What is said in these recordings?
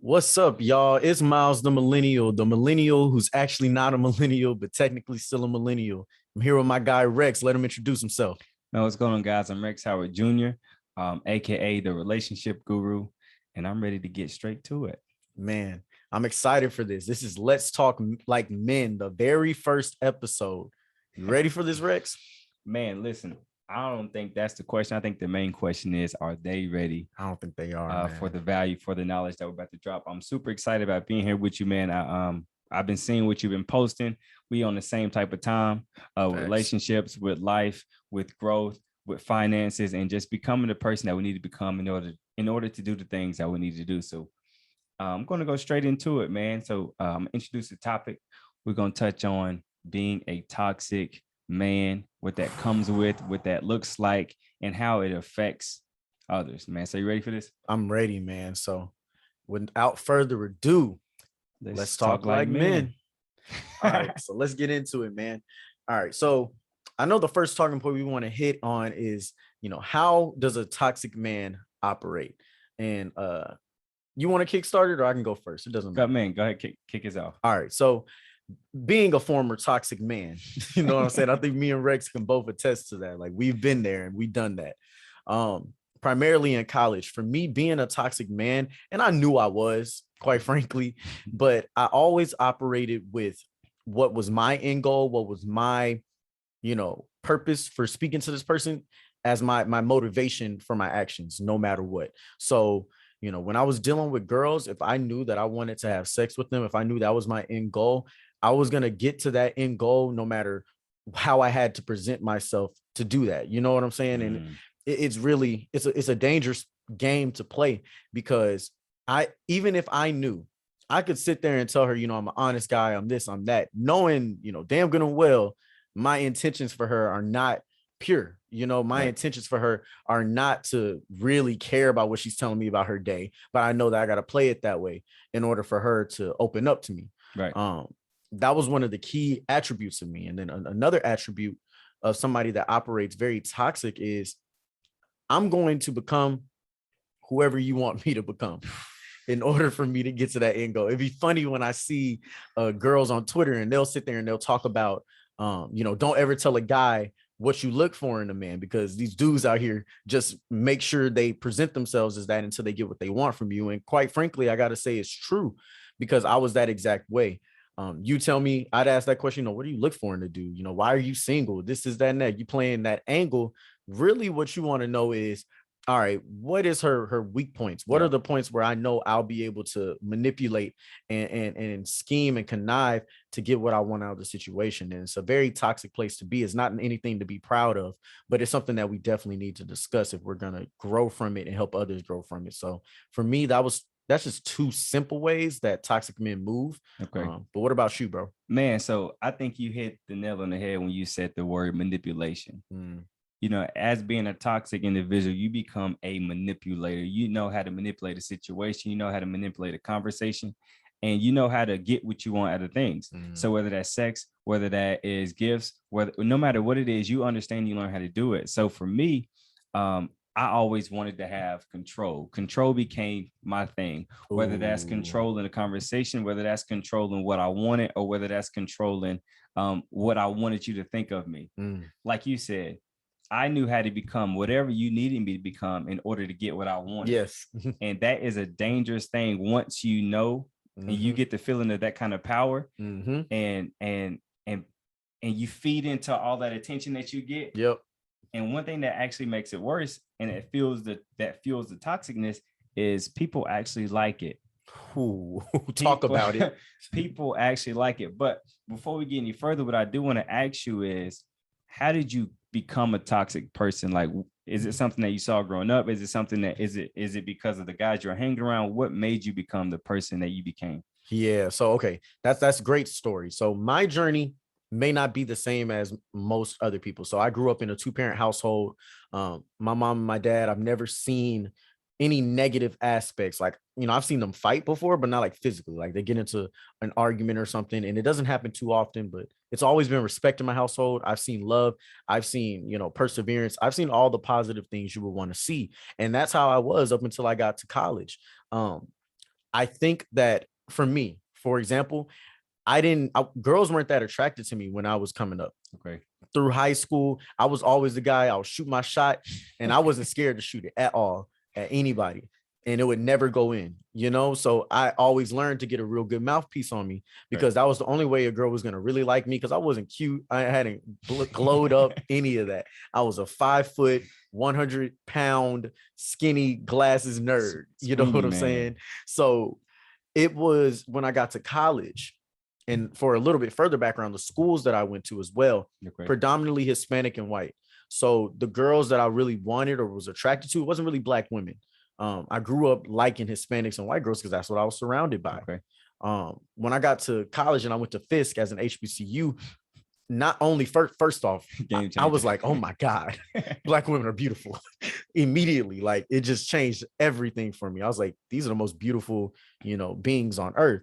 What's up, y'all? It's Miles the millennial who's actually not a millennial, but technically still a millennial. I'm here with my guy Rex. Let him introduce himself. Man, what's going on, guys? I'm Rex Howard Jr., aka the relationship guru, and I'm ready to get straight to it. Man, I'm excited for this. This is Let's Talk Like Men, the very first episode. You ready for this, Rex? Man, listen, I don't think that's the question. I think the main question is, are they ready? I don't think they are, for the value, for the knowledge that we're about to drop. I'm super excited about being here with you, man. I've been seeing what you've been posting. We on the same type of time, with relationships, with life, with growth, with finances, and just becoming the person that we need to become in order to do the things that we need to do. So I'm going to go straight into it, man. So introduce the topic. We're going to touch on being a toxic man, what that comes with, what that looks like, and how it affects others, man. So you ready for this? I'm ready, man. So without further ado, let's talk like men. All right, so let's get into it, man. All right, so I know the first talking point we want to hit on is, how does a toxic man operate? And you want to kickstart it, or I can go first? It doesn't matter. Man, go ahead, kick us off. All right, so being a former toxic man, you know what I'm saying? I think me and Rex can both attest to that. Like, we've been there and we've done that. Primarily in college, for me being a toxic man, and I knew I was, quite frankly, but I always operated with what was my end goal, what was my, purpose for speaking to this person as my motivation for my actions, no matter what. So, when I was dealing with girls, if I knew that I wanted to have sex with them, if I knew that was my end goal, I was going to get to that end goal, no matter how I had to present myself to do that. You know what I'm saying? And it's really, it's a dangerous game to play, because even if I knew, I could sit there and tell her, I'm an honest guy, I'm this, I'm that, knowing, damn good and well, my intentions for her are not pure. My intentions for her are not to really care about what she's telling me about her day, but I know that I got to play it that way in order for her to open up to me. Right. That was one of the key attributes of me. And then another attribute of somebody that operates very toxic is, I'm going to become whoever you want me to become in order for me to get to that end goal. It'd be funny when I see girls on Twitter and they'll sit there and they'll talk about, don't ever tell a guy what you look for in a man, because these dudes out here just make sure they present themselves as that until they get what they want from you. And quite frankly, I got to say it's true, because I was that exact way. You tell me, I'd ask that question, what do you look for in a dude? Why are you single? This is that and that. You playing that angle. Really what you want to know is, all right, what is her weak points? What are the points where I know I'll be able to manipulate and scheme and connive to get what I want out of the situation? And it's a very toxic place to be. It's not anything to be proud of, but it's something that we definitely need to discuss if we're going to grow from it and help others grow from it. So for me, that's just two simple ways that toxic men move. Okay. But what about you, bro? Man, so I think you hit the nail on the head when you said the word manipulation. As being a toxic individual, you become a manipulator. You know how to manipulate a situation. You know how to manipulate a conversation, and you know how to get what you want out of things. So whether that's sex, whether that is gifts, no matter what it is, you understand, you learn how to do it. So for me, I always wanted to have control. Control became my thing, whether that's controlling a conversation, whether that's controlling what I wanted, or whether that's controlling what I wanted you to think of me. Like you said, I knew how to become whatever you needed me to become in order to get what I wanted. Yes. And that is a dangerous thing once you know, and you get the feeling of that kind of power, and you feed into all that attention that you get. Yep. And one thing that actually makes it worse, and it fuels the toxicness, is people actually like it. Talk about it. People actually like it. But before we get any further, what I do want to ask you is, how did you become a toxic person? Like, is it something that you saw growing up? Is it something that is it because of the guys you're hanging around? What made you become the person that you became? Yeah. So, okay. That's a great story. So my journey may not be the same as most other people. So I grew up in a 2-parent household. My mom and my dad, I've never seen any negative aspects. Like, I've seen them fight before, but not like physically, like they get into an argument or something. And it doesn't happen too often, but it's always been respect in my household. I've seen love. I've seen, perseverance. I've seen all the positive things you would want to see. And that's how I was up until I got to college. I think that for me, for example, girls weren't that attracted to me when I was coming up. Okay. Through high school, I was always the guy. I would shoot my shot, and I wasn't scared to shoot it at all at anybody, and it would never go in, you know? So I always learned to get a real good mouthpiece on me, because that was the only way a girl was going to really like me, because I wasn't cute. I hadn't glowed up any of that. I was a 5 foot, 100-pound, skinny glasses nerd. You know what I'm saying? So it was when I got to college, and for a little bit further background, the schools that I went to as well, predominantly Hispanic and white. So the girls that I really wanted or was attracted to, it wasn't really Black women. I grew up liking Hispanics and white girls because that's what I was surrounded by. When I got to college and I went to Fisk as an HBCU, not only first off, I was like, oh my God, Black women are beautiful. Immediately, like it just changed everything for me. I was like, these are the most beautiful, beings on earth.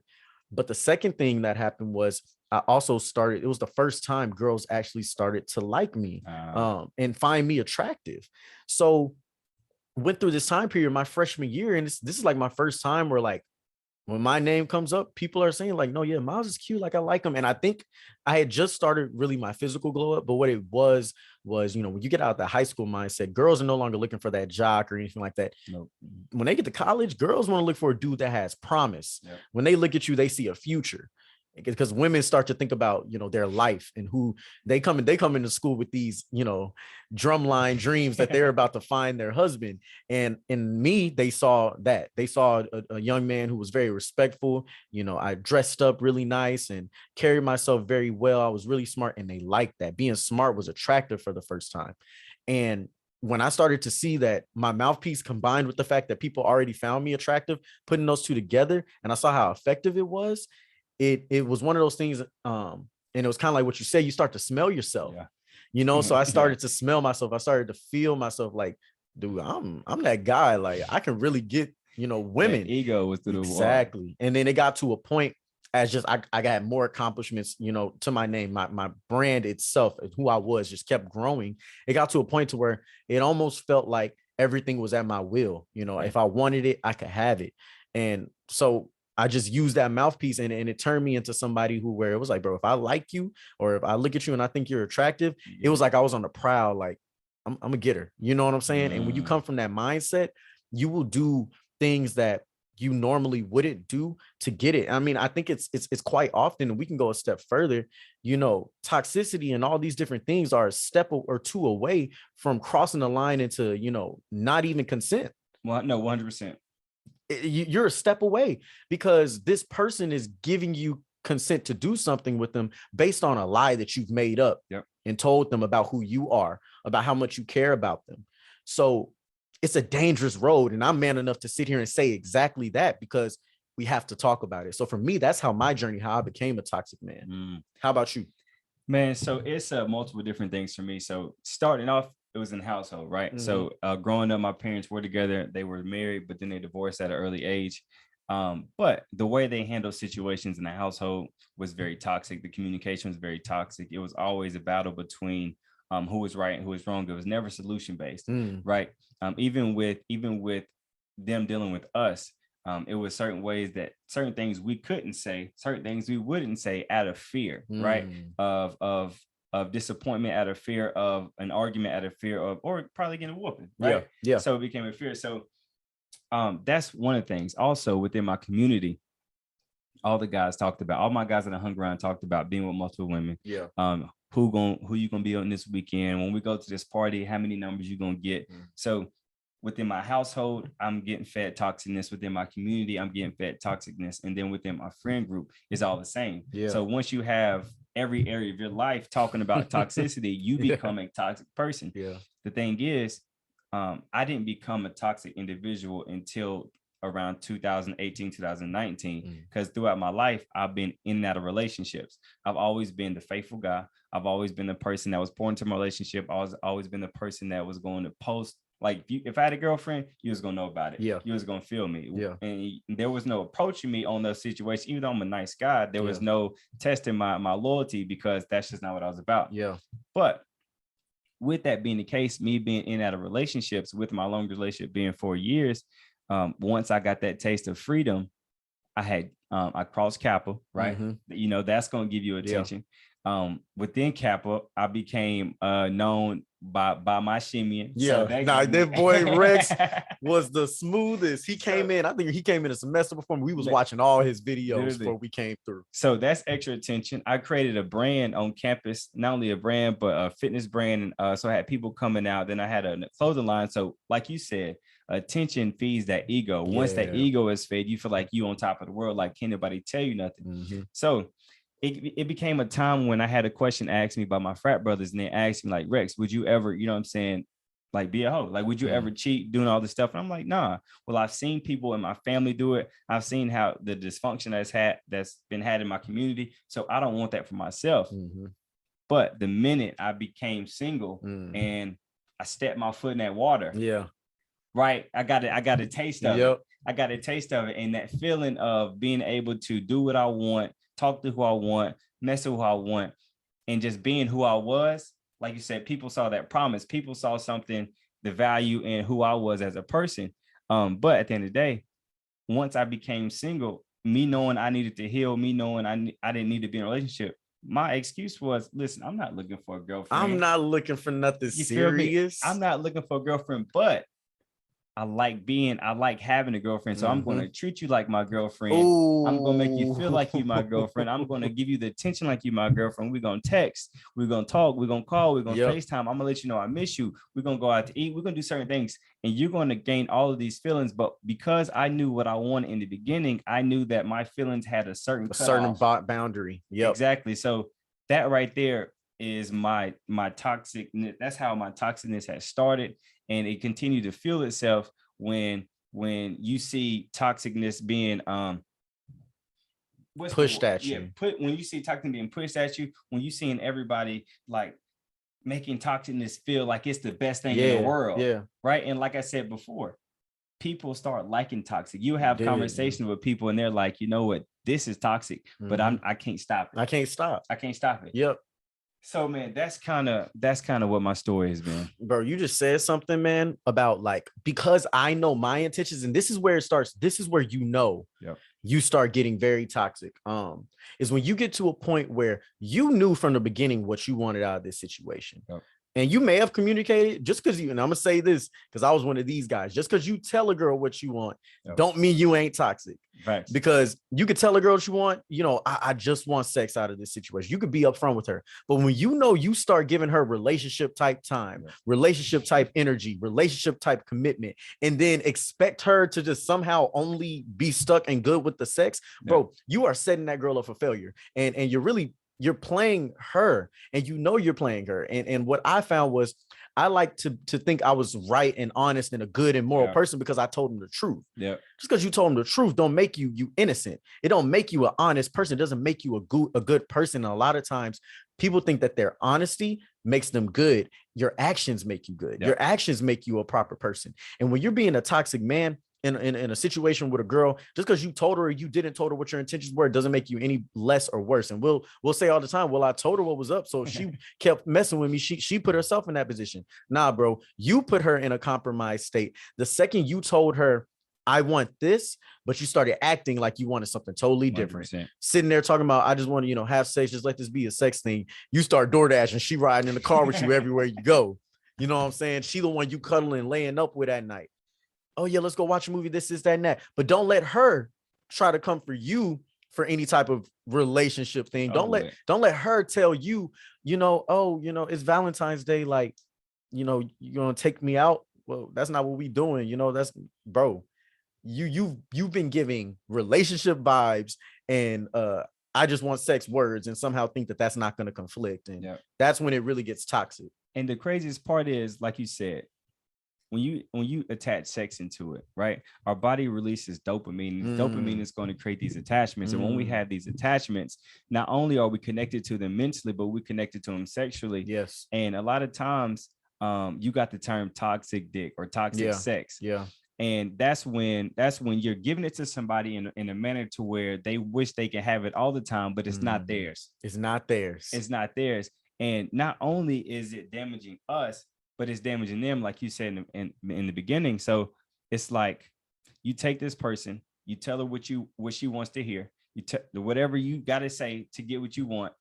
But the second thing that happened was I also started, it was the first time girls actually started to like me and find me attractive. So went through this time period my freshman year, and this is like my first time where, like, when my name comes up, people are saying like, no, yeah, Myles is cute. Like, I like him. And I think I had just started really my physical glow up. But what it was, when you get out of the high school mindset, girls are no longer looking for that jock or anything like that. Nope. When they get to college, girls want to look for a dude that has promise. Yep. When they look at you, they see a future. Because women start to think about, their life and who they come into school with these, drumline dreams that they're about to find their husband. And in me, they saw that. They saw a young man who was very respectful. I dressed up really nice and carried myself very well. I was really smart, and they liked that. Being smart was attractive for the first time. And when I started to see that my mouthpiece combined with the fact that people already found me attractive, putting those two together, and I saw how effective it was, it was one of those things. And it was kind of like what you say, you start to smell yourself, so I started to smell myself. I started to feel myself like, dude, I'm that guy. Like, I can really get, women. That ego was through the wall. Exactly. And then it got to a point as just, I got more accomplishments, to my name, my brand itself, who I was, just kept growing. It got to a point to where it almost felt like everything was at my will. If I wanted it, I could have it. And so I just used that mouthpiece, and it turned me into somebody where it was like, bro, if I like you, or if I look at you and I think you're attractive, it was like I was on the prowl, like I'm a getter. You know what I'm saying? And when you come from that mindset, you will do things that you normally wouldn't do to get it. I mean, I think it's quite often, and we can go a step further, toxicity and all these different things are a step or two away from crossing the line into, not even consent. Well, no, 100%. You're a step away, because this person is giving you consent to do something with them based on a lie that you've made up and told them about who you are, about how much you care about them. So it's a dangerous road. And I'm man enough to sit here and say exactly that, because we have to talk about it. So for me, that's how my journey, how I became a toxic man. How about you? Man, so it's multiple different things for me. So starting off, it was in the household, right? Mm-hmm. So growing up, my parents were together. They were married, but then they divorced at an early age. But the way they handled situations in the household was very toxic. The communication was very toxic. It was always a battle between who was right and who was wrong. It was never solution based, right? Even with them dealing with us, it was certain ways that certain things we couldn't say, certain things we wouldn't say out of fear, right? Of disappointment, out of fear of an argument, out of fear of, or probably getting a whooping, right? Yeah. So it became a fear. So that's one of the things. Also within my community, all the guys talked about, all my guys that I hung around talked about being with multiple women. Yeah. Who you gonna be on this weekend? When we go to this party, how many numbers you gonna get? So within my household, I'm getting fed toxicness. Within my community, I'm getting fed toxicness. And then within my friend group, it's all the same. Yeah. So once you have every area of your life talking about toxicity, you become a toxic person. Yeah. The thing is, I didn't become a toxic individual until around 2018, 2019, because throughout my life, I've been in and out of relationships. I've always been the faithful guy. I've always been the person that was pouring into my relationship. I've always been the person that was going to post. Like if I had a girlfriend, you was gonna know about it. Yeah. You was gonna feel me. Yeah. And there was no approaching me on those situations. Even though I'm a nice guy, there was no testing my loyalty, because that's just not what I was about. Yeah. But with that being the case, me being in and out of relationships, with my long relationship being 4 years, once I got that taste of freedom, I crossed Kappa, right? You know, that's going to give you attention. Within Kappa, I became known by my shimmy. Yeah, so that boy Rex was the smoothest. He came in, I think he came in a semester before me. We was watching all his videos before we came through. So that's extra attention. I created a brand on campus, not only a brand, but a fitness brand. And so I had people coming out. Then I had a clothing line. So like you said, attention feeds that ego. Once that ego is fed, you feel like you on top of the world. Like, can't nobody tell you nothing. So it became a time when I had a question asked me by my frat brothers, and they asked me like, Rex, would you ever, you know what I'm saying, like be a hoe? Like, would you ever cheat doing all this stuff? And I'm like, nah. Well, I've seen people in my family do it. I've seen how the dysfunction that's been had in my community. So I don't want that for myself. But the minute I became single and I stepped my foot in that water, right, I got a taste of it. I got a taste of it. And that feeling of being able to do what I want, talk to who I want, mess with who I want, and just being who I was. Like you said, people saw that promise. People saw something, the value in who I was as a person. But at the end of the day, once I became single, me knowing I needed to heal, me knowing I didn't need to be in a relationship, my excuse was, listen, I'm not looking for a girlfriend. I'm not looking for nothing serious. I'm not looking for a girlfriend, but I like having a girlfriend. So I'm going to treat you like my girlfriend. Ooh. I'm going to make you feel like you my girlfriend. I'm going to give you the attention like you my girlfriend. We're going to text. We're going to talk. We're going to call. We're going to FaceTime. I'm going to let you know I miss you. We're going to go out to eat. We're going to do certain things. And you're going to gain all of these feelings. But because I knew what I wanted in the beginning, I knew that my feelings had a certain boundary. Exactly. So that right there is my toxic. That's how my toxicness has started. And it continued to fuel itself when you see toxicness being pushed at you. When you see toxicness being pushed at you, when you seeing everybody like making toxicness feel like it's the best thing in the world. Right. And like I said before, people start liking toxic. You have conversations with people and they're like, you know what, this is toxic, but I can't stop it. I can't stop it. So, man, that's kind of what my story has been. Bro, you just said something, man, about like, because I know my intentions, and this is where it starts. This is where you start getting very toxic. Is when you get to a point where you knew from the beginning what you wanted out of this situation. And you may have communicated just because and I'm gonna say this because I was one of these guys. Just because you tell a girl what you want, don't mean you ain't toxic. Right. Because you could tell a girl what you want, I just want sex out of this situation. You could be upfront with her. But when you start giving her relationship type time, relationship type energy, relationship type commitment, and then expect her to just somehow only be stuck and good with the sex, bro, you are setting that girl up for failure. And you're playing her, and you're playing her. And what I found was I like to think I was right and honest and a good and moral person because I told him the truth. Just because you told him the truth don't make you innocent. It don't make you an honest person. It doesn't make you a good person. And a lot of times people think that their honesty makes them good. Your actions make you good. Your actions make you a proper person. And when you're being a toxic man in a situation with a girl, just because you told her or you didn't told her what your intentions were, it doesn't make you any less or worse. And we'll say all the time, well, I told her what was up, so she kept messing with me. She put herself in that position. Nah, bro, you put her in a compromised state. The second you told her, I want this, but you started acting like you wanted something totally different. 100%. Sitting there talking about, I just want to, have sex, just let this be a sex thing. You start DoorDash and she riding in the car with you everywhere you go. You know what I'm saying? She the one you cuddling, laying up with at night. Oh yeah, let's go watch a movie, this, that, and that. But don't let her try to come for you for any type of relationship thing. Don't let her tell you, it's Valentine's Day, like, you're gonna take me out. Well, that's not what we doing. That's, bro, you've been giving relationship vibes and I just want sex words, and somehow think that that's not going to conflict. And that's when it really gets toxic. And the craziest part is, like you said, when you attach sex into it, right? Our body releases dopamine. Dopamine is going to create these attachments. And when we have these attachments, not only are we connected to them mentally, but we're connected to them sexually. Yes. And a lot of times, you got the term toxic dick or toxic sex. Yeah. And that's when you're giving it to somebody in a manner to where they wish they can have it all the time, but it's not theirs. It's not theirs. It's not theirs. And not only is it damaging us, but it's damaging them, like you said in the beginning. So it's like you take this person, You tell her what she wants to hear. Whatever you got to say to get what you want,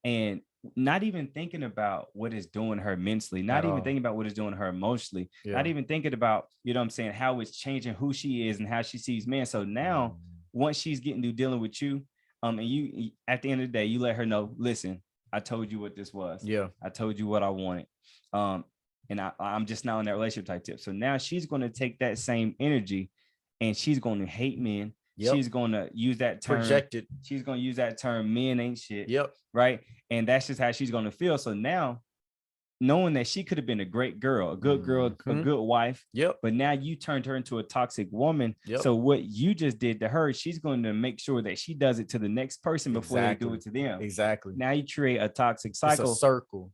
and not even thinking about what it's doing her mentally, not even thinking about what it's doing her emotionally, not even thinking about, you know what I'm saying, how it's changing who she is and how she sees men. So now, once she's getting to dealing with you, and you at the end of the day, you let her know, listen, I told you what this was. Yeah. I told you what I wanted. And I'm just not on that relationship type tip. So now she's going to take that same energy and she's going to hate men. Yep. She's going to use that term. Projected. She's going to use that term, men ain't shit. Yep. Right. And that's just how she's going to feel. So now, knowing that she could have been a great girl, a good girl, a good wife. Yep. But now you turned her into a toxic woman. Yep. So what you just did to her, she's going to make sure that she does it to the next person before they do it to them. Exactly. Now you create a toxic cycle. It's a circle.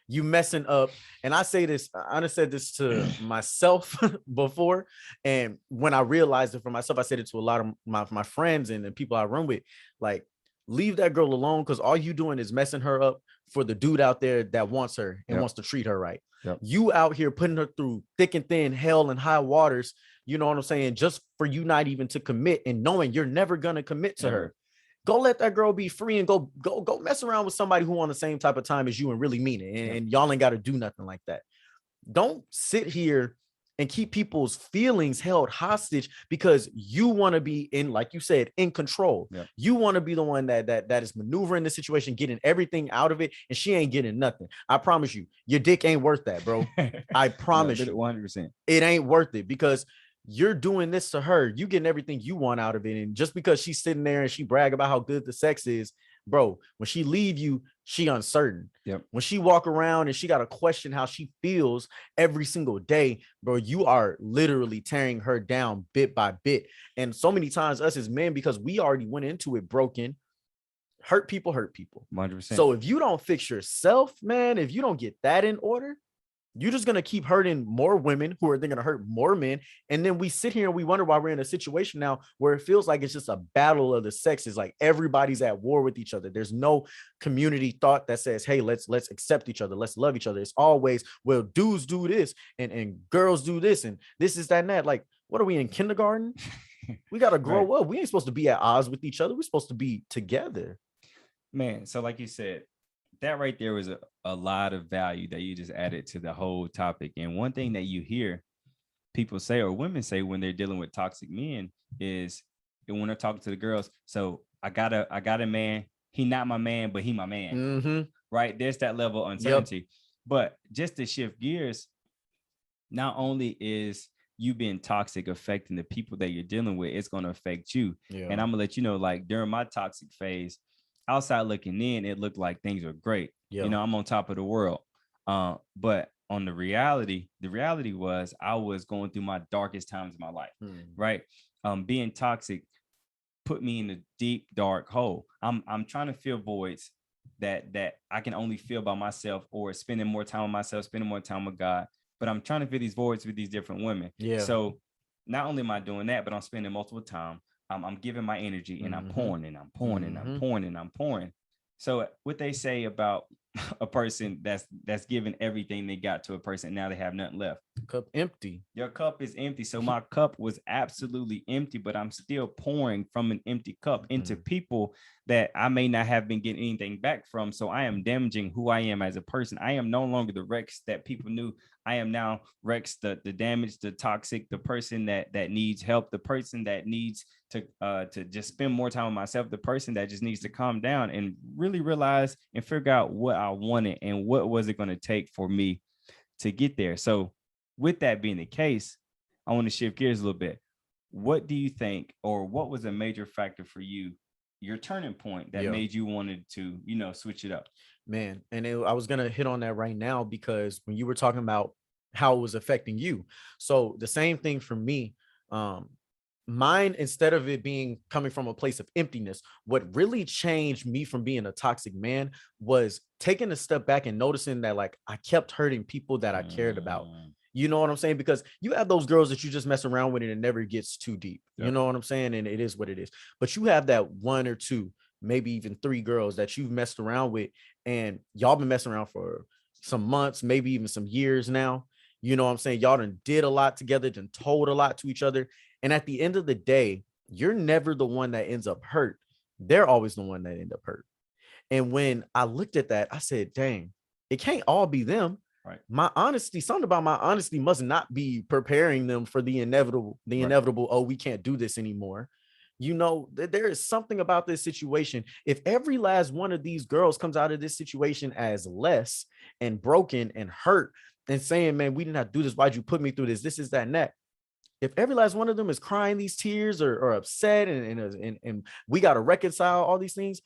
You messing up. And I say this, I said this to myself before. And when I realized it for myself, I said it to a lot of my friends and the people I run with, like, leave that girl alone, because all you doing is messing her up for the dude out there that wants her and wants to treat her right. Yep. You out here putting her through thick and thin, hell and high waters, you know what I'm saying, just for you not even to commit and knowing you're never going to commit to her. Go let that girl be free and go mess around with somebody who on the same type of time as you and really mean it. And y'all ain't got to do nothing like that. Don't sit here and keep people's feelings held hostage because you want to be in, like you said, in control. Yep. You want to be the one that is maneuvering the situation, getting everything out of it, and she ain't getting nothing. I promise you, your dick ain't worth that, bro. I promise you, 100%. It ain't worth it, because you're doing this to her. You getting everything you want out of it. And just because she's sitting there and she brag about how good the sex is, bro, when she leave you, she uncertain. Yep. When she walk around and she got to question how she feels every single day, bro, you are literally tearing her down bit by bit. And so many times us as men, because we already went into it broken, hurt people. 100%. So if you don't fix yourself, man, if you don't get that in order, you're just going to keep hurting more women who are then going to hurt more men. And then we sit here and we wonder why we're in a situation now where it feels like it's just a battle of the sexes. Like everybody's at war with each other. There's no community thought that says, hey, let's accept each other. Let's love each other. It's always, well, dudes do this and girls do this and this is that and that. Like, what are we in kindergarten? We got to grow up. We ain't supposed to be at odds with each other. We're supposed to be together. Man, so like you said, that right there was a lot of value that you just added to the whole topic. And one thing that you hear people say, or women say when they're dealing with toxic men, is when they're talking to the girls, so I got a man, he not my man, but he my man. Mm-hmm. Right? There's that level of uncertainty. Yep. But just to shift gears, not only is you being toxic affecting the people that you're dealing with, it's going to affect you. Yeah. And I'm gonna let you know, like during my toxic phase, outside looking in, it looked like things were great. Yep. You know, I'm on top of the world. But on the reality was I was going through my darkest times of my life. Right. Being toxic put me in a deep, dark hole. I'm trying to fill voids that I can only fill by myself, or spending more time with myself, spending more time with God. But I'm trying to fill these voids with these different women. Yeah. So not only am I doing that, but I'm spending multiple time. I'm giving my energy and I'm pouring and I'm pouring and I'm pouring and I'm pouring. So what they say about a person that's giving everything they got to a person, now they have nothing left. Cup empty. Your cup is empty. So my cup was absolutely empty, but I'm still pouring from an empty cup into people that I may not have been getting anything back from. So I am damaging who I am as a person. I am no longer the Rex that people knew. I am now Rex, the damaged, the toxic, the person that needs help, the person that needs to just spend more time with myself, the person that just needs to calm down and really realize and figure out what I wanted and what was it going to take for me to get there. So with that being the case, I want to shift gears a little bit. What do you think, or what was a major factor for you, your turning point that made you wanted to, switch it up? Man, and I was going to hit on that right now, because when you were talking about how it was affecting you. So the same thing for me, mine, instead of it being coming from a place of emptiness, what really changed me from being a toxic man was taking a step back and noticing that, like, I kept hurting people that I cared about. You know what I'm saying? Because you have those girls that you just mess around with and it never gets too deep. Yep. You know what I'm saying? And it is what it is. But you have that one or two, maybe even three girls that you've messed around with, and y'all been messing around for some months, maybe even some years now. You know what I'm saying? Y'all done did a lot together, done told a lot to each other. And at the end of the day, you're never the one that ends up hurt. They're always the one that end up hurt. And when I looked at that, I said, dang, it can't all be them. Right. My honesty, something about my honesty must not be preparing them for the inevitable, oh, we can't do this anymore. You know, there is something about this situation. If every last one of these girls comes out of this situation as less and broken and hurt and saying, man, we didn't have to do this. Why'd you put me through this? This is that and that. If every last one of them is crying these tears or upset and we got to reconcile all these things,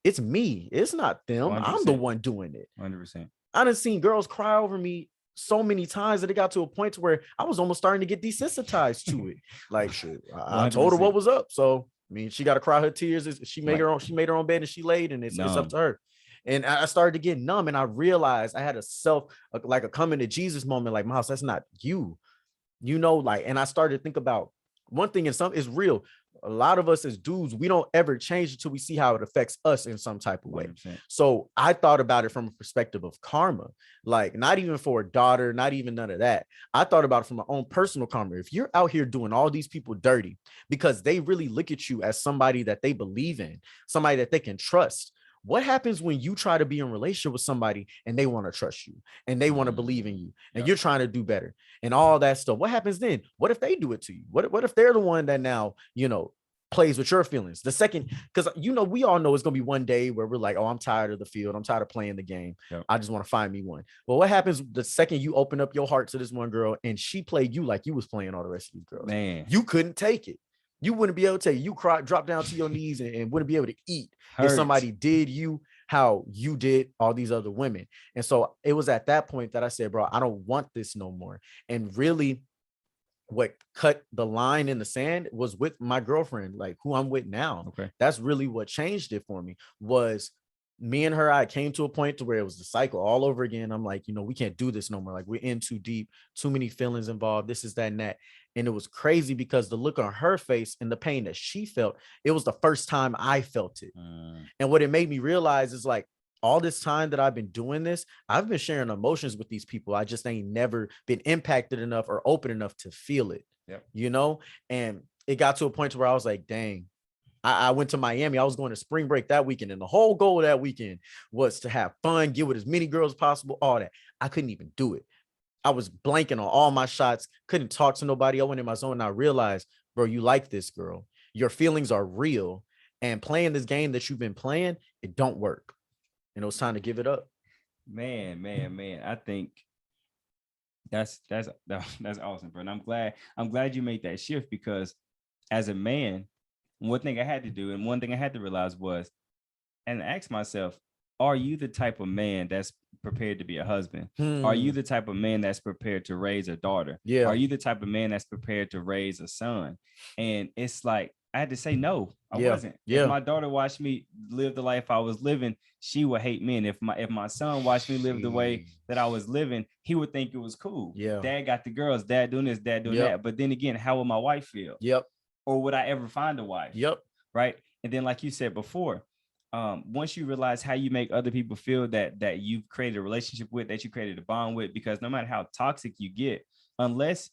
it's me. It's not them. 100%. I'm the one doing it. 100%. I done seen girls cry over me so many times that it got to a point where I was almost starting to get desensitized to it. Like, shit, I told her what was up. So, I mean, she got to cry her tears. She made her own bed and she laid, and it's up to her. And I started to get numb, and I realized I had a coming to Jesus moment. Like, Myles, that's not you. You know, like, and I started to think about one thing, and some is real. A lot of us as dudes, we don't ever change until we see how it affects us in some type of way. 100%. So I thought about it from a perspective of karma, like not even for a daughter, not even none of that. I thought about it from my own personal karma. If you're out here doing all these people dirty because they really look at you as somebody that they believe in, somebody that they can trust, what happens when you try to be in a relationship with somebody and they want to trust you and they want to believe in you and you're trying to do better and all that stuff? What happens then? What if they do it to you? What if they're the one that now, you know, plays with your feelings? The second, because, you know, we all know it's going to be one day where we're like, oh, I'm tired of the field. I'm tired of playing the game. I just want to find me one. Well, what happens the second you open up your heart to this one girl and she played you like you was playing all the rest of these girls? Man, you couldn't take it. You wouldn't be able to take it. You cry, drop down to your knees and wouldn't be able to eat if somebody did you how you did all these other women. And so it was at that point that I said, bro, I don't want this no more. And really what cut the line in the sand was with my girlfriend, like who I'm with now. Okay. That's really what changed it for me. Was me and her, I came to a point to where it was the cycle all over again. I'm like, you know, we can't do this no more. Like, we're in too deep, too many feelings involved. This is that and that. And it was crazy because the look on her face and the pain that she felt, it was the first time I felt it. And what it made me realize is, like, all this time that I've been doing this, I've been sharing emotions with these people. I just ain't never been impacted enough or open enough to feel it, you know? And it got to a point where I was like, dang, I went to Miami. I was going to spring break that weekend. And the whole goal of that weekend was to have fun, get with as many girls as possible, all that. I couldn't even do it. I was blanking on all my shots. Couldn't talk to nobody. I went in my zone and I realized, bro, you like this girl. Your feelings are real. And playing this game that you've been playing, it don't work. And it was time to give it up. Man. I think that's awesome, bro. And I'm glad you made that shift, because as a man, one thing I had to do and one thing I had to realize was, and ask myself, are you the type of man that's prepared to be a husband? Are you the type of man that's prepared to raise a daughter? Yeah. Are you the type of man that's prepared to raise a son? And it's like, I had to say, no, I wasn't. If my daughter watched me live the life I was living, she would hate me. And if my son watched me live the way that I was living, he would think it was cool. Yeah. Dad got the girls, dad doing this, dad doing that. But then again, how would my wife feel? Or would I ever find a wife? Right. And then, like you said before, once you realize how you make other people feel that you've created a relationship with, that you created a bond with, because no matter how toxic you get, unless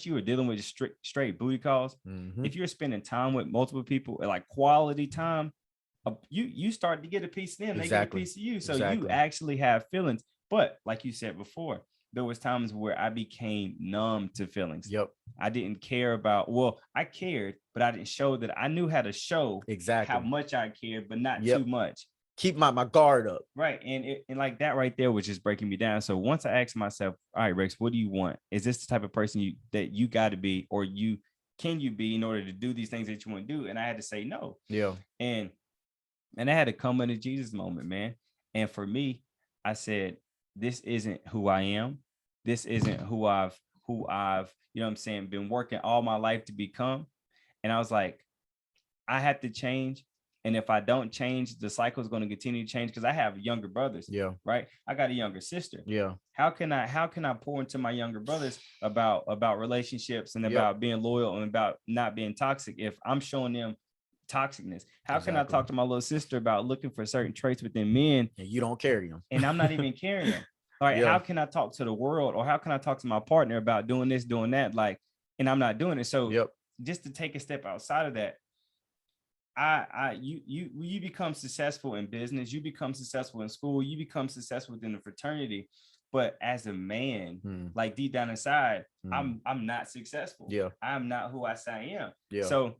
you are dealing with straight booty calls, if you're spending time with multiple people, like quality time, you start to get a piece of them, they get a piece of you. So you actually have feelings. But like you said before, there was times where I became numb to feelings. I didn't care about, well, I cared, but I didn't show that. I knew how to show how much I cared, but not too much. Keep my guard up. Right. And like that right there was just breaking me down. So once I asked myself, all right, Rex, what do you want? Is this the type of person that you got to be, or can you be in order to do these things that you want to do? And I had to say no. And I had to come into Jesus moment, man. And for me, I said, this isn't who I am. This isn't who I've, you know what I'm saying, been working all my life to become. And I was like, I have to change. And if I don't change, the cycle is going to continue to change, because I have younger brothers. Right. I got a younger sister. How can I pour into my younger brothers about relationships and about being loyal and about not being toxic if I'm showing them toxicness? How can I talk to my little sister about looking for certain traits within men and you don't carry them, and I'm not even carrying them? All right. How can I talk to the world, or how can I talk to my partner about doing this, doing that? Like, and I'm not doing it. So just to take a step outside of that, you become successful in business, you become successful in school, you become successful within the fraternity, but as a man, like deep down inside, I'm not successful. Yeah, I'm not who I say I am. Yeah. So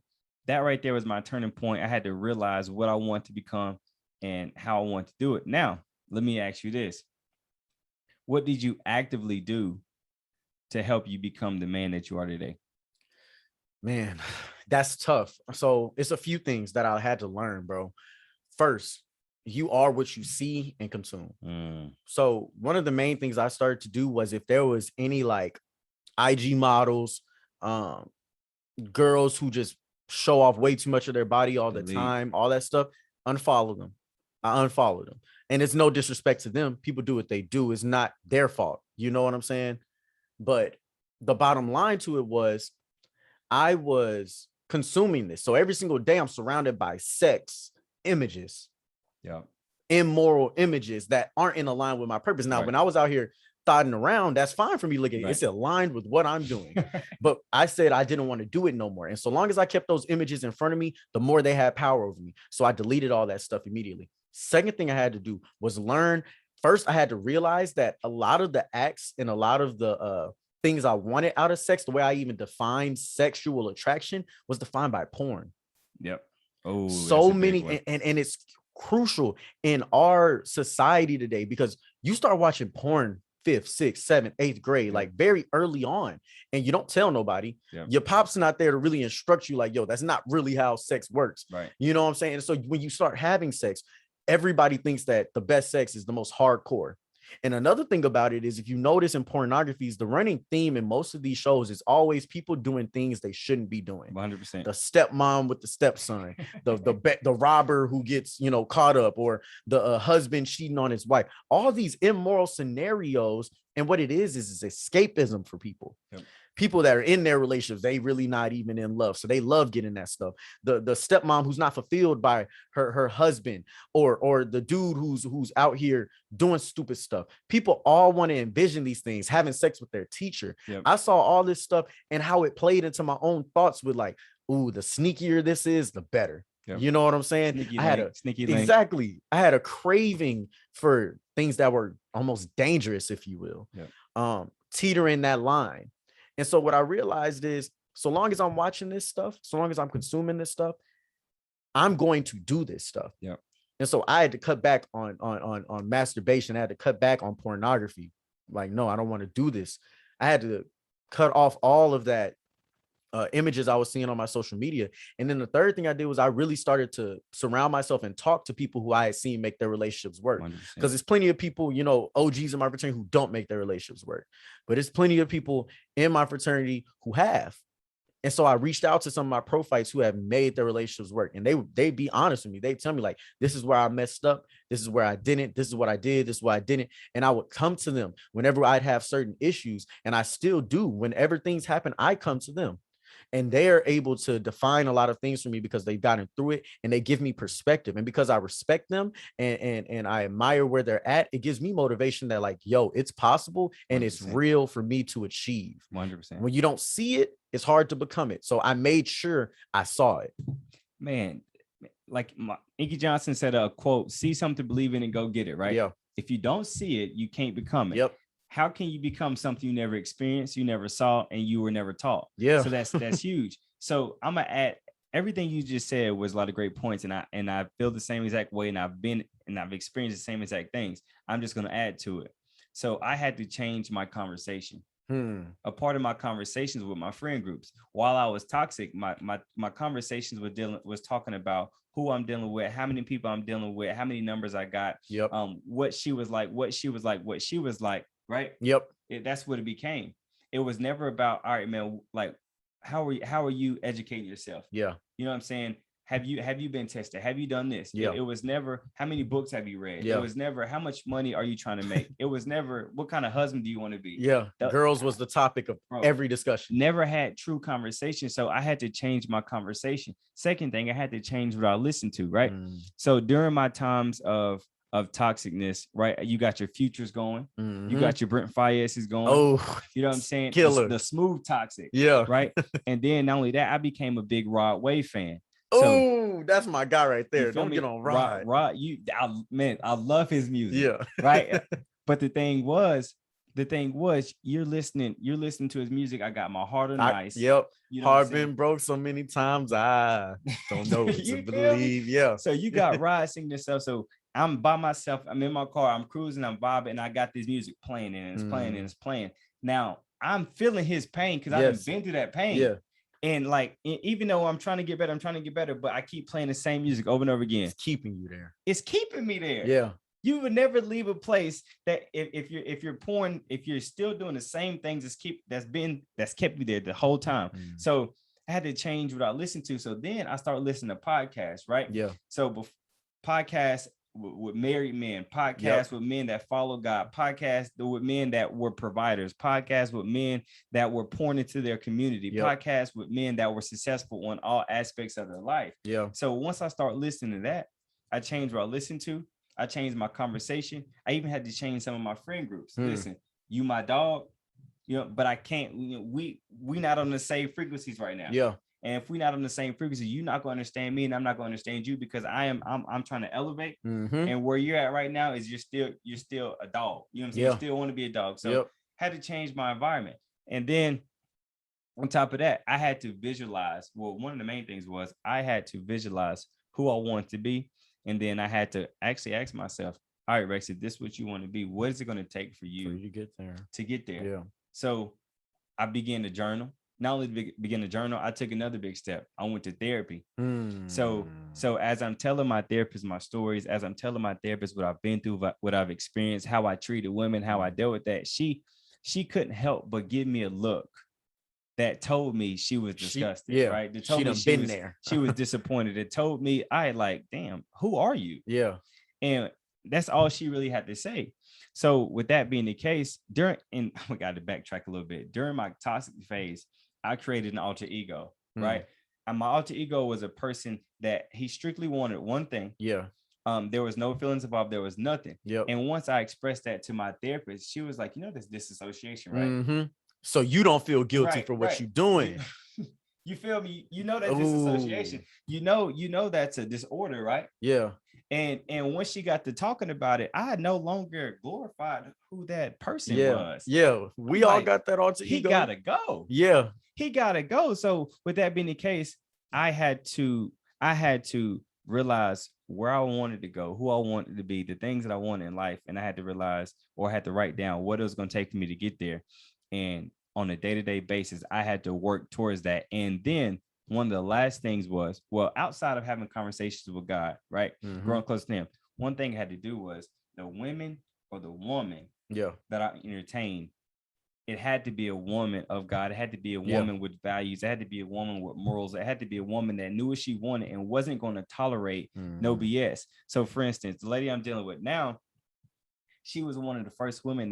that right there was my turning point. I had to realize what I want to become and how I want to do it. Now, let me ask you this: what did you actively do to help you become the man that you are today? Man, that's tough. So it's a few things that I had to learn, bro. First, you are what you see and consume. So one of the main things I started to do was if there was any like IG models, girls who just show off way too much of their body all the time, all that stuff, unfollow them. I unfollowed them. And it's no disrespect to them. People do what they do. It's not their fault. You know what I'm saying? But the bottom line to it was I was consuming this. So every single day I'm surrounded by sex images, immoral images that aren't in line with my purpose. Now, when I was out here thotting around, that's fine for me looking at it. It's aligned with what I'm doing. But I said I didn't want to do it no more. And so long as I kept those images in front of me, the more they had power over me. So I deleted all that stuff immediately. Second thing I had to do was learn. First, I had to realize that a lot of the acts and a lot of the things I wanted out of sex, the way I even defined sexual attraction was defined by porn. Oh, so many, and it's crucial in our society today because you start watching porn 5th, 6th, 7th, 8th grade, like very early on, and you don't tell nobody. Your pop's not there to really instruct you, like, yo, that's not really how sex works. You know what I'm saying? And so when you start having sex, everybody thinks that the best sex is the most hardcore. And another thing about it is, if you notice in pornographies, the running theme in most of these shows is always people doing things they shouldn't be doing. 100%. The stepmom with the stepson, the robber who gets, you know, caught up, or the husband cheating on his wife. All these immoral scenarios. And what it is escapism for people. People that are in their relationships, they really not even in love. So they love getting that stuff. The stepmom who's not fulfilled by her husband, or the dude who's out here doing stupid stuff. People all want to envision these things, having sex with their teacher. I saw all this stuff and how it played into my own thoughts with like, ooh, the sneakier this is, the better. You know what I'm saying? Sneaky I had I had a craving for things that were almost dangerous, if you will, teetering that line. And so what I realized is, so long as I'm watching this stuff, so long as I'm consuming this stuff, I'm going to do this stuff. And so I had to cut back on masturbation. I had to cut back on pornography. Like, no, I don't want to do this. I had to cut off all of that images I was seeing on my social media. And then the third thing I did was I really started to surround myself and talk to people who I had seen make their relationships work. Because there's plenty of people, you know, OGs in my fraternity who don't make their relationships work, but there's plenty of people in my fraternity who have. And so I reached out to some of my pro fights who have made their relationships work. And they'd be honest with me. They'd tell me, like, this is where I messed up. This is where I didn't. This is what I did. This is what I didn't. And I would come to them whenever I'd have certain issues. And I still do. Whenever things happen, I come to them. And they're able to define a lot of things for me because they've gotten through it, and they give me perspective. And because I respect them and I admire where they're at, it gives me motivation that, like, yo, it's possible and 100%. It's real for me to achieve. 100%. When you don't see it, it's hard to become it. So I made sure I saw it. Man, like Inky Johnson said, a quote, see something, believe in it, go get it, right? Yeah. If you don't see it, you can't become it. Yep. How can you become something you never experienced, you never saw, and you were never taught? Yeah. So that's huge. So I'm gonna add, everything you just said was a lot of great points, and I feel the same exact way, and I've experienced the same exact things. I'm just gonna add to it. So I had to change my conversation. A part of my conversations with my friend groups, while I was toxic, my conversations was talking about who I'm dealing with, how many people I'm dealing with, how many numbers I got, what she was like, right? Yep. That's what it became. It was never about, all right, man, like, how are you educating yourself? Yeah. You know what I'm saying? Have you been tested? Have you done this? Yeah. It was never, how many books have you read? Yeah. It was never, how much money are you trying to make? It was never, what kind of husband do you want to be? Yeah. Girls was the topic of every discussion. Never had true conversation. So I had to change my conversation. Second thing, I had to change what I listened to, right? So during my times of of toxicness, right? You got your Futures going, you got your Brent Fayeses going. Oh, you know what I'm saying? Killer. The smooth toxic. Yeah. Right. And then not only that, I became a big Rod Wave fan. Oh, that's my guy right there. Don't me? get on Rod. I love his music. Yeah. Right. But the thing was, you're listening to his music. I got my heart on ice. Yep. You know Heart been broke so many times. I don't know what to believe. Yeah. So you got Rod singing this stuff. So I'm by myself. I'm in my car. I'm cruising. I'm vibing. And I got this music playing and it's playing and it's playing. Now I'm feeling his pain because I've been through that pain. Yeah. And like, even though I'm trying to get better, but I keep playing the same music over and over again. It's keeping you there. It's keeping me there. Yeah. You would never leave a place that if you're still doing the same things that's kept you there the whole time. So I had to change what I listened to. So then I started listening to podcasts, right? Yeah. So podcasts with married men, podcasts with men that follow God, podcasts with men that were providers, podcasts with men that were pouring into their community, podcasts with men that were successful on all aspects of their life. Yeah. So once I start listening to that, I changed what I listened to. I changed my conversation. I even had to change some of my friend groups. Listen, you my dog, but I can't. We not on the same frequencies right now. Yeah. And if we're not on the same frequency, you're not going to understand me, and I'm not going to understand you because I'm trying to elevate. And where you're at right now is you're still a dog. You know what I'm saying? You still want to be a dog. So had to change my environment. And then on top of that, I had to visualize. Well, one of the main things was I had to visualize who I wanted to be. And then I had to actually ask myself, all right, Rex, if this is what you want to be, what is it going to take for you to get there? Yeah. So I began to journal. Not only begin to journal, I took another big step. I went to therapy. So as I'm telling my therapist my stories, as I'm telling my therapist what I've been through, what I've experienced, how I treated women, how I dealt with that, she couldn't help but give me a look that told me she was disgusted, right? That told me she was disappointed. It told me, damn, who are you? Yeah. And that's all she really had to say. So with that being the case, I got to backtrack a little bit. During my toxic phase, I created an alter ego, right? And my alter ego was a person that he strictly wanted one thing. Yeah. There was no feelings involved. There was nothing. Yep. And once I expressed that to my therapist, she was like, this disassociation, right? So you don't feel guilty for what you're doing. You feel me? That's disassociation. You know that's a disorder, right? Yeah. And when she got to talking about it, I no longer glorified who that person was. Yeah. We all got that alter ego. He gotta go. Yeah. He gotta go. So with that being the case, I had to realize where I wanted to go, who I wanted to be, the things that I wanted in life. And I had to realize, or I had to write down what it was going to take for me to get there. And on a day-to-day basis, I had to work towards that. And then one of the last things was, outside of having conversations with God, right? Growing close to him, one thing I had to do was the women or the woman that I entertained, it had to be a woman of God. It had to be a woman with values. It had to be a woman with morals. It had to be a woman that knew what she wanted and wasn't going to tolerate no BS. So for instance, the lady I'm dealing with now, she was one of the first women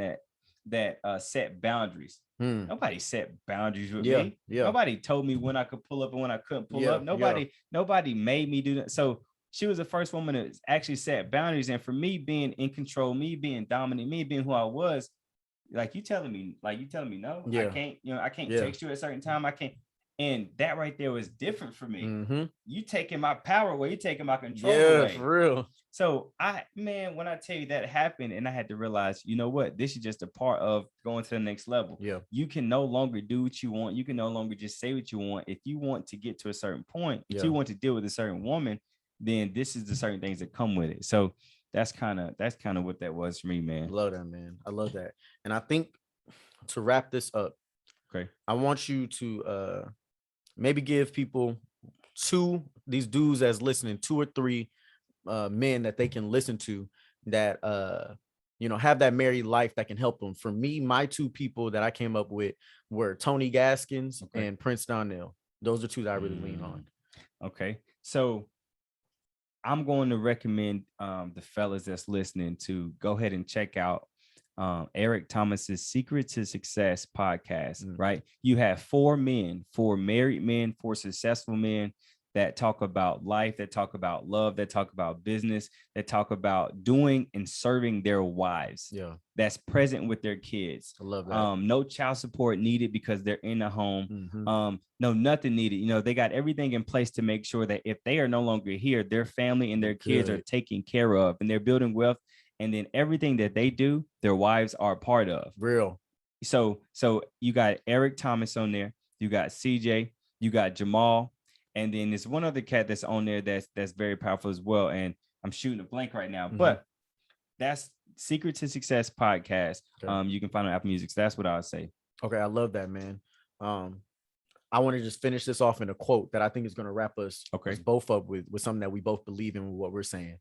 that set boundaries. Nobody set boundaries with me. Nobody told me when I could pull up and when I couldn't pull up. Nobody made me do that. So she was the first woman to actually set boundaries. And for me being in control, me being dominant, me being who I was, you telling me no, I can't, I can't text you at a certain time. I can't. And that right there was different for me. You taking my power away, you taking my control away. For real. So when I tell you that happened and I had to realize, you know what, this is just a part of going to the next level. Yeah. You can no longer do what you want. You can no longer just say what you want. If you want to get to a certain point, if you want to deal with a certain woman, then this is the certain things that come with it. So that's kind of what that was for me, man. I love that, man. I love that. And I think to wrap this up, okay, I want you to maybe give people these dudes that's listening, 2 or 3 men that they can listen to that have that married life that can help them. For me, my 2 people that I came up with were Tony Gaskins and Prince Donnell. Those are 2 that I really lean on. Okay, so I'm going to recommend the fellas that's listening to go ahead and check out Eric Thomas's Secret to Success podcast, right? You have 4 married men, 4 successful men that talk about life, that talk about love, that talk about business, that talk about doing and serving their wives. Yeah. That's present with their kids. I love that. No child support needed because they're in a home. No, nothing needed. You know, they got everything in place to make sure that if they are no longer here, their family and their kids are taken care of, and they're building wealth. And then everything that they do, their wives are a part of. Real. So you got Eric Thomas on there, you got CJ, you got Jamal, and then there's one other cat that's on there that's very powerful as well. And I'm shooting a blank right now, but that's Secret to Success podcast. Okay. You can find on Apple Music. So that's what I would say. Okay, I love that, man. I want to just finish this off in a quote that I think is going to wrap us both up with something that we both believe in, with what we're saying.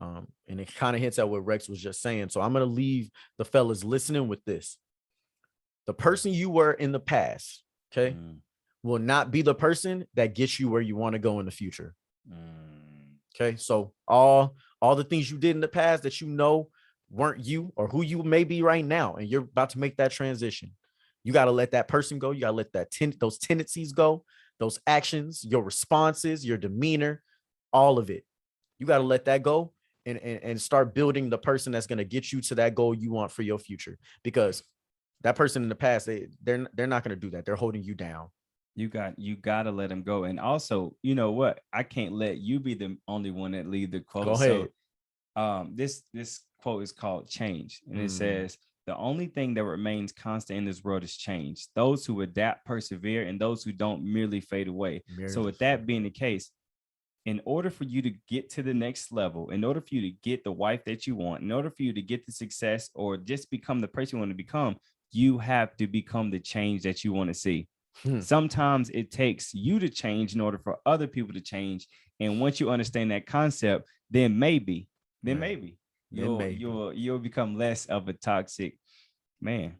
And it kind of hints at what Rex was just saying. So I'm going to leave the fellas listening with this. The person you were in the past, okay, will not be the person that gets you where you want to go in the future. Okay, so all the things you did in the past that you know weren't you or who you may be right now, and you're about to make that transition, you got to let that person go. You got to let those tendencies go, those actions, your responses, your demeanor, all of it. You got to let that go and start building the person that's going to get you to that goal you want for your future, because that person in the past, they're not going to do that. They're holding you down. You got to let them go. And also, you know what? I can't let you be the only one that leave the quote. Go ahead. So this quote is called Change. And it says, the only thing that remains constant in this world is change. Those who adapt persevere, and those who don't merely fade away. So with that being the case, in order for you to get to the next level, in order for you to get the wife that you want, in order for you to get the success or just become the person you want to become, you have to become the change that you want to see. Sometimes it takes you to change in order for other people to change. And once you understand that concept, then maybe you'll become less of a toxic man.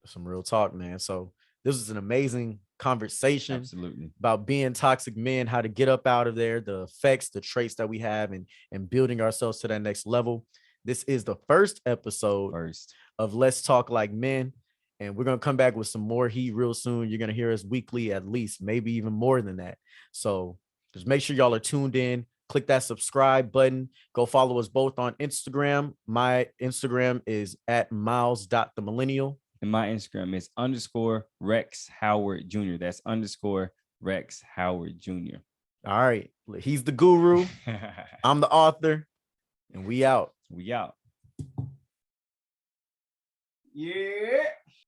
Some real talk, man. So this was an amazing conversation. Absolutely. About being toxic men, how to get up out of there, the effects, the traits that we have, and building ourselves to that next level. This is the first episode of Let's Talk Like Men. And we're going to come back with some more heat real soon. You're going to hear us weekly, at least, maybe even more than that. So just make sure y'all are tuned in. Click that subscribe button. Go follow us both on Instagram. My Instagram is at Myles.themillennial. And my Instagram is _Rex Howard Jr. That's _Rex Howard Jr. All right. He's the guru. I'm the author. And we out. We out. Yeah.